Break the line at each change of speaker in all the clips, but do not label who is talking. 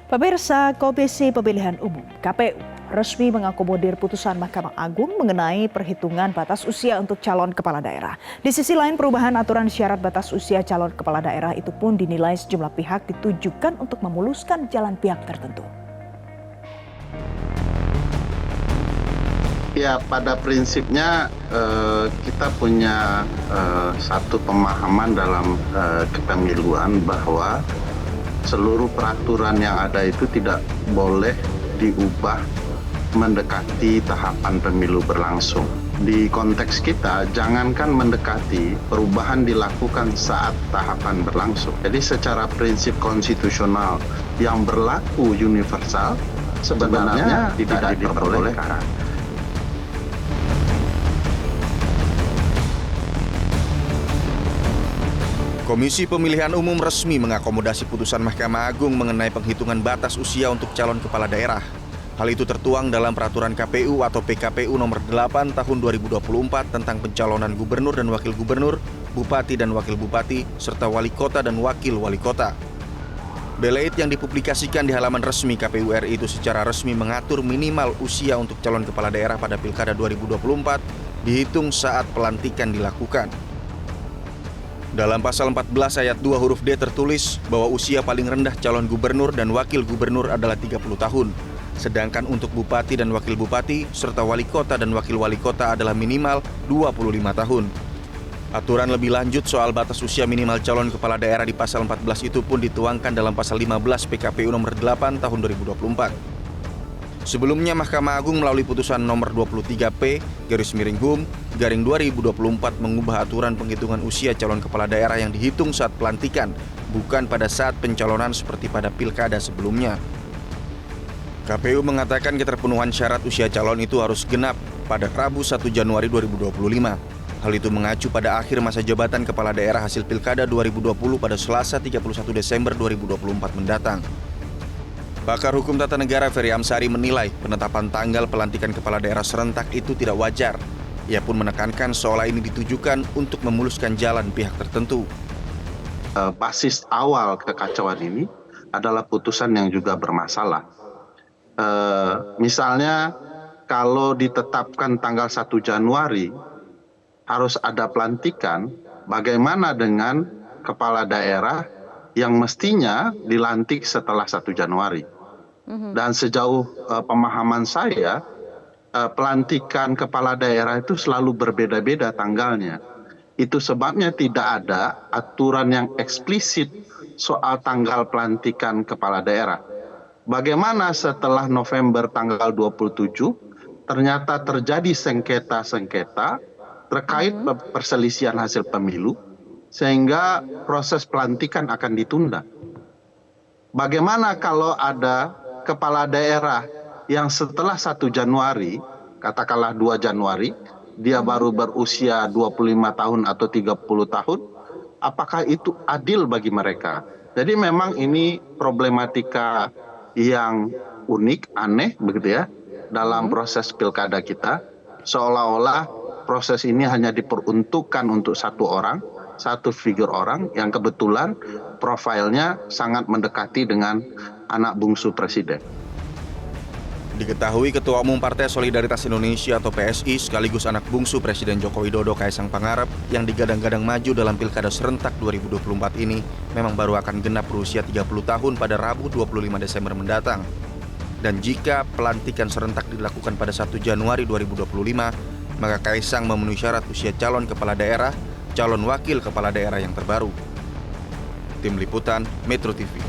Pemirsa, Komisi Pemilihan Umum (KPU) resmi mengakomodir putusan Mahkamah Agung mengenai perhitungan batas usia untuk calon kepala daerah. Di sisi lain, perubahan aturan syarat batas usia calon kepala daerah itu pun dinilai sejumlah pihak ditujukan untuk memuluskan jalan pihak tertentu.
Ya, pada prinsipnya kita punya satu pemahaman dalam kepemiluan bahwa seluruh peraturan yang ada itu tidak boleh diubah mendekati tahapan pemilu berlangsung. Di konteks kita, jangankan mendekati, perubahan dilakukan saat tahapan berlangsung. Jadi secara prinsip konstitusional yang berlaku universal sebenarnya tidak diperbolehkan.
Komisi Pemilihan Umum resmi mengakomodasi putusan Mahkamah Agung mengenai penghitungan batas usia untuk calon kepala daerah. Hal itu tertuang dalam Peraturan KPU atau PKPU nomor 8 tahun 2024 tentang pencalonan gubernur dan wakil gubernur, bupati dan wakil bupati, serta wali kota dan wakil wali kota. Beleit yang dipublikasikan di halaman resmi KPU RI itu secara resmi mengatur minimal usia untuk calon kepala daerah pada Pilkada 2024 dihitung saat pelantikan dilakukan. Dalam pasal 14 ayat 2 huruf D tertulis bahwa usia paling rendah calon gubernur dan wakil gubernur adalah 30 tahun. Sedangkan untuk bupati dan wakil bupati, serta wali kota dan wakil wali kota adalah minimal 25 tahun. Aturan lebih lanjut soal batas usia minimal calon kepala daerah di pasal 14 itu pun dituangkan dalam pasal 15 PKPU nomor 8 tahun 2024. Sebelumnya, Mahkamah Agung melalui putusan nomor 23P/HUM/2024 mengubah aturan penghitungan usia calon kepala daerah yang dihitung saat pelantikan, bukan pada saat pencalonan seperti pada pilkada sebelumnya. KPU mengatakan keterpenuhan syarat usia calon itu harus genap pada Rabu 1 Januari 2025. Hal itu mengacu pada akhir masa jabatan kepala daerah hasil pilkada 2020 pada Selasa 31 Desember 2024 mendatang. Pakar Hukum Tata Negara Ferry Amsari menilai penetapan tanggal pelantikan kepala daerah serentak itu tidak wajar. Ia pun menekankan seolah ini ditujukan untuk memuluskan jalan pihak tertentu.
Basis awal kekacauan ini adalah putusan yang juga bermasalah. Misalnya kalau ditetapkan tanggal 1 Januari harus ada pelantikan, bagaimana dengan kepala daerah yang mestinya dilantik setelah 1 Januari? Dan sejauh pemahaman saya, pelantikan kepala daerah itu selalu berbeda-beda tanggalnya. Itu sebabnya tidak ada aturan yang eksplisit soal tanggal pelantikan kepala daerah. Bagaimana setelah November tanggal 27, ternyata terjadi sengketa-sengketa terkait perselisihan hasil pemilu, sehingga proses pelantikan akan ditunda. Bagaimana kalau ada kepala daerah yang setelah 1 Januari, katakanlah 2 Januari, dia baru berusia 25 tahun atau 30 tahun, apakah itu adil bagi mereka? Jadi memang ini problematika yang unik, aneh begitu ya, dalam proses pilkada kita. Seolah-olah proses ini hanya diperuntukkan untuk satu orang, satu figur orang yang kebetulan profilnya sangat mendekati dengan anak bungsu presiden.
Diketahui Ketua Umum Partai Solidaritas Indonesia atau PSI sekaligus anak bungsu Presiden Joko Widodo Kaisang Pangarep yang digadang-gadang maju dalam Pilkada serentak 2024 ini memang baru akan genap berusia 30 tahun pada Rabu 25 Desember mendatang. Dan jika pelantikan serentak dilakukan pada 1 Januari 2025, maka Kaisang memenuhi syarat usia calon kepala daerah, calon wakil kepala daerah yang terbaru. Tim Liputan Metro TV.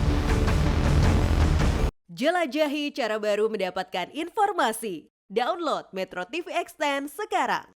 Jelajahi cara baru mendapatkan informasi. Download Metro TV Extend sekarang.